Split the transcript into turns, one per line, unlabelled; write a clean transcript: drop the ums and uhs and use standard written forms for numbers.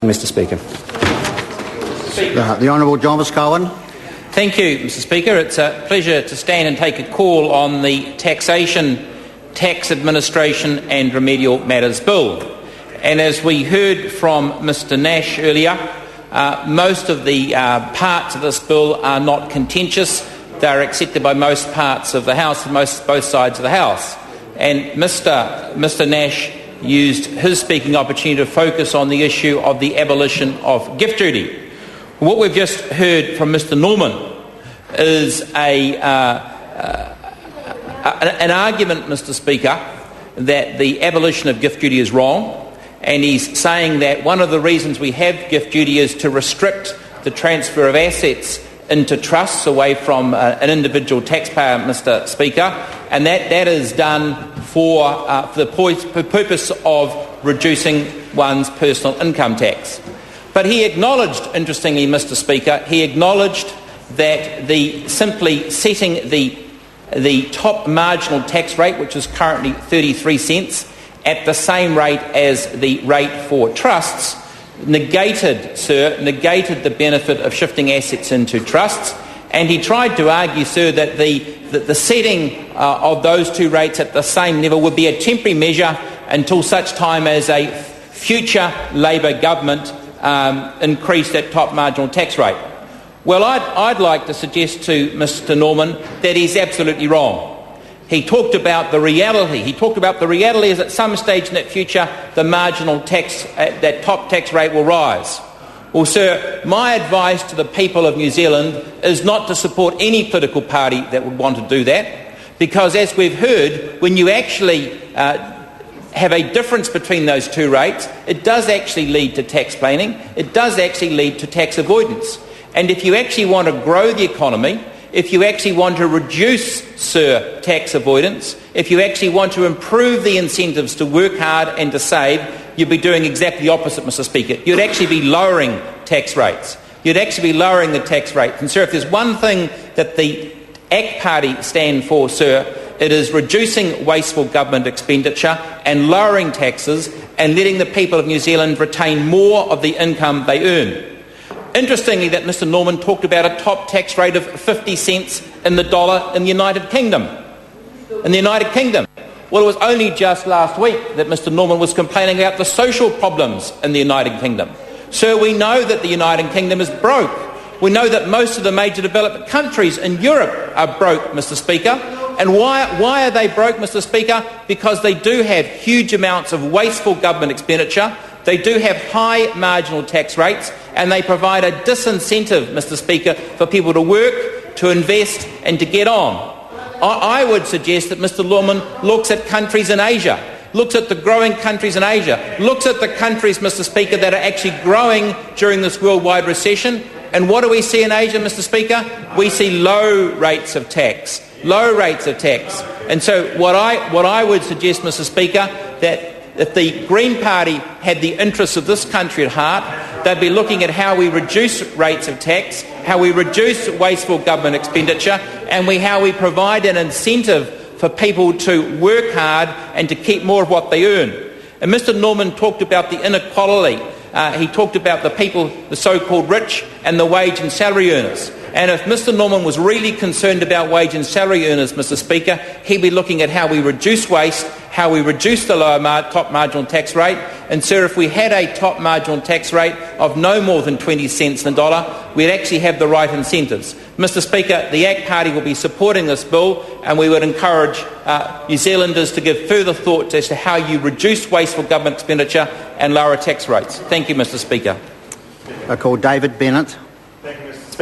Mr Speaker.
The Honourable Thomas Cowan.
Thank you, Mr Speaker. It's a pleasure to stand and take a call on the Taxation, Tax Administration and Remedial Matters Bill. And as we heard from Mr Nash earlier, most of the parts of this bill are not contentious. They are accepted by most parts of the House, both sides of the House. And Mr Nash used his speaking opportunity to focus on the issue of the abolition of gift duty. What we've just heard from Mr Norman is an argument, Mr Speaker, that the abolition of gift duty is wrong, and he's saying that one of the reasons we have gift duty is to restrict the transfer of assets into trusts away from an individual taxpayer, Mr Speaker, and that is done for the purpose of reducing one's personal income tax. But he acknowledged, interestingly, Mr Speaker, he acknowledged that simply setting the top marginal tax rate, which is currently 33 cents, at the same rate as the rate for trusts, negated the benefit of shifting assets into trusts. And he tried to argue, sir, that the setting of those two rates at the same level would be a temporary measure until such time as a future Labor government increased that top marginal tax rate. Well, I'd like to suggest to Mr Norman that he's absolutely wrong. He talked about the reality. He talked about the reality is at some stage in that future the marginal tax, that top tax rate will rise. Well, sir, my advice to the people of New Zealand is not to support any political party that would want to do that, because as we've heard, when you actually have a difference between those two rates, it does actually lead to tax planning. It does actually lead to tax avoidance. And if you actually want to grow the economy, if you actually want to reduce, sir, tax avoidance, if you actually want to improve the incentives to work hard and to save, you'd be doing exactly the opposite, Mr Speaker. You'd actually be lowering tax rates. You'd actually be lowering the tax rate. And, sir, if there's one thing that the ACT Party stand for, sir, it is reducing wasteful government expenditure and lowering taxes and letting the people of New Zealand retain more of the income they earn. Interestingly, that Mr Norman talked about a top tax rate of 50 cents in the dollar in the United Kingdom. Well, it was only just last week that Mr Norman was complaining about the social problems in the United Kingdom. Sir, we know that the United Kingdom is broke. We know that most of the major developed countries in Europe are broke, Mr Speaker. And why are they broke, Mr Speaker? Because they do have huge amounts of wasteful government expenditure. They do have high marginal tax rates, and they provide a disincentive, Mr Speaker, for people to work, to invest and to get on. I would suggest that Mr Norman looks at countries in Asia, looks at the growing countries in Asia, looks at the countries, Mr Speaker, that are actually growing during this worldwide recession. And what do we see in Asia, Mr Speaker? We see low rates of tax. And so what I would suggest, Mr Speaker, that if the Green Party had the interests of this country at heart, they'd be looking at how we reduce rates of tax, how we reduce wasteful government expenditure, and how we provide an incentive for people to work hard and to keep more of what they earn. And Mr Norman talked about the inequality. He talked about the people, the so-called rich, and the wage and salary earners. And if Mr Norman was really concerned about wage and salary earners, Mr Speaker, he'd be looking at how we reduce waste, how we reduce the lower top marginal tax rate. And, sir, if we had a top marginal tax rate of no more than 20 cents in the dollar, we'd actually have the right incentives. Mr Speaker, the ACT Party will be supporting this bill, and we would encourage New Zealanders to give further thought as to how you reduce wasteful government expenditure and lower tax rates. Thank you, Mr Speaker.
I call David Bennett.